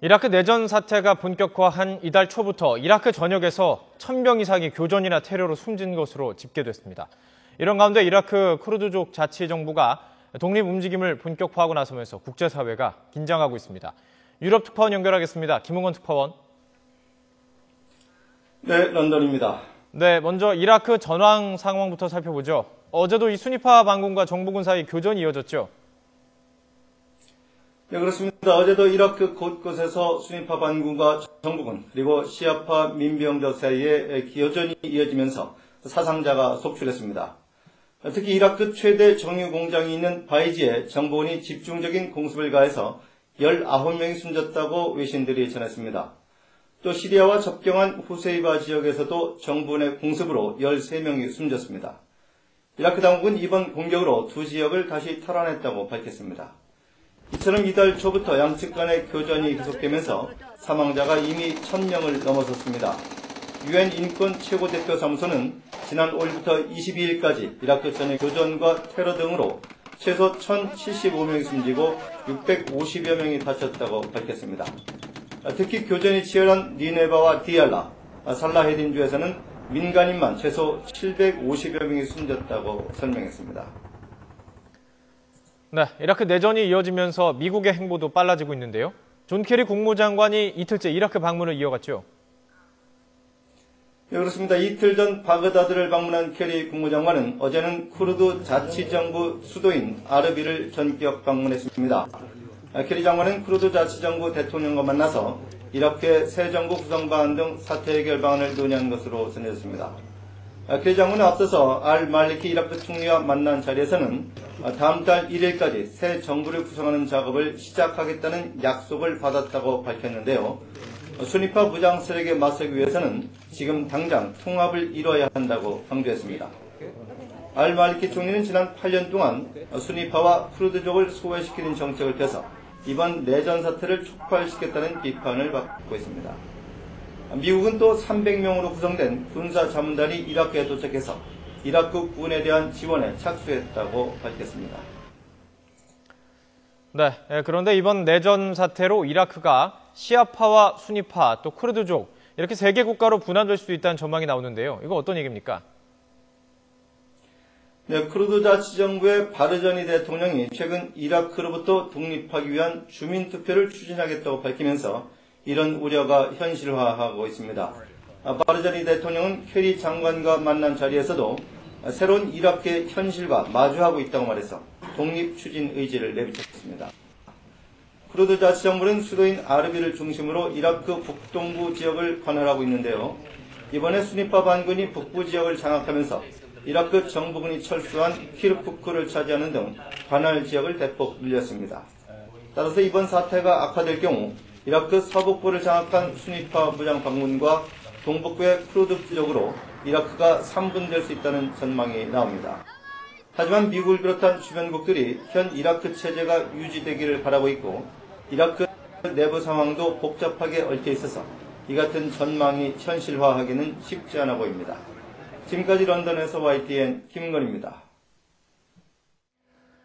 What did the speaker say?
이라크 내전 사태가 본격화한 이달 초부터 이라크 전역에서 1000명 이상이 교전이나 테러로 숨진 것으로 집계됐습니다. 이런 가운데 이라크 쿠르드족 자치정부가 독립 움직임을 본격화하고 나서면서 국제사회가 긴장하고 있습니다. 유럽 특파원 연결하겠습니다. 김웅원 특파원. 네, 런던입니다. 네, 먼저 이라크 전황 상황부터 살펴보죠. 어제도 이 순위파 반군과 정부군 사이 교전이 이어졌죠? 네, 그렇습니다. 어제도 이라크 곳곳에서 순위파 반군과 정부군 그리고 시아파 민병대 사이에 교전이 이어지면서 사상자가 속출했습니다. 특히 이라크 최대 정유 공장이 있는 바이지에 정부군이 집중적인 공습을 가해서 19명이 숨졌다고 외신들이 전했습니다. 또 시리아와 접경한 후세이바 지역에서도 정부군의 공습으로 13명이 숨졌습니다. 이라크 당국은 이번 공격으로 두 지역을 다시 탈환했다고 밝혔습니다. 이처럼 이달 초부터 양측 간의 교전이 계속되면서 사망자가 이미 1000명을 넘어섰습니다. UN 인권 최고대표사무소는 지난 5일부터 22일까지 이라크 전역 교전과 테러 등으로 최소 1075명이 숨지고 650여 명이 다쳤다고 밝혔습니다. 특히 교전이 치열한 니네바와 디알라, 살라헤딘 주에서는 민간인만 최소 750여 명이 숨졌다고 설명했습니다. 네, 이라크 내전이 이어지면서 미국의 행보도 빨라지고 있는데요. 존 케리 국무장관이 이틀째 이라크 방문을 이어갔죠. 네, 그렇습니다. 이틀 전 바그다드를 방문한 케리 국무장관은 어제는 쿠르드 자치정부 수도인 아르비를 전격 방문했습니다. 케리 장관은 쿠르드 자치정부 대통령과 만나서 이라크의 새 정부 구성 방안 등 사태 해결 방안을 논의한 것으로 전해졌습니다. 케리 장관은 앞서서 알 말리키 이라크 총리와 만난 자리에서는 다음 달 1일까지 새 정부를 구성하는 작업을 시작하겠다는 약속을 받았다고 밝혔는데요. 순위파 무장 세력에 맞서기 위해서는 지금 당장 통합을 이뤄야 한다고 강조했습니다. 알 말리키 총리는 지난 8년 동안 순위파와 쿠르드족을 소외시키는 정책을 펴서 이번 내전 사태를 촉발시켰다는 비판을 받고 있습니다. 미국은 또 300명으로 구성된 군사자문단이 이라크에 도착해서 이라크 군에 대한 지원에 착수했다고 밝혔습니다. 네, 그런데 이번 내전 사태로 이라크가 시아파와 순위파 또 쿠르드족 이렇게 세 개 국가로 분화될 수도 있다는 전망이 나오는데요. 이거 어떤 얘기입니까? 네, 쿠르드 자치정부의 바르자니 대통령이 최근 이라크로부터 독립하기 위한 주민투표를 추진하겠다고 밝히면서 이런 우려가 현실화하고 있습니다. 바르자니 대통령은 케리 장관과 만난 자리에서도 새로운 이라크의 현실과 마주하고 있다고 말해서 독립 추진 의지를 내비쳤습니다. 쿠르드 자치정부는 수도인 아르비를 중심으로 이라크 북동부 지역을 관할하고 있는데요. 이번에 순위파 반군이 북부 지역을 장악하면서 이라크 정부군이 철수한 키르쿠크를 차지하는 등 관할 지역을 대폭 늘렸습니다. 따라서 이번 사태가 악화될 경우 이라크 서북부를 장악한 순위파 무장 반군과 동북부의 쿠르드 지역으로 이라크가 3분될 수 있다는 전망이 나옵니다. 하지만 미국을 비롯한 주변국들이 현 이라크 체제가 유지되기를 바라고 있고 이라크 내부 상황도 복잡하게 얽혀 있어서 이 같은 전망이 현실화하기는 쉽지 않아 보입니다. 지금까지 런던에서 YTN 김은건입니다.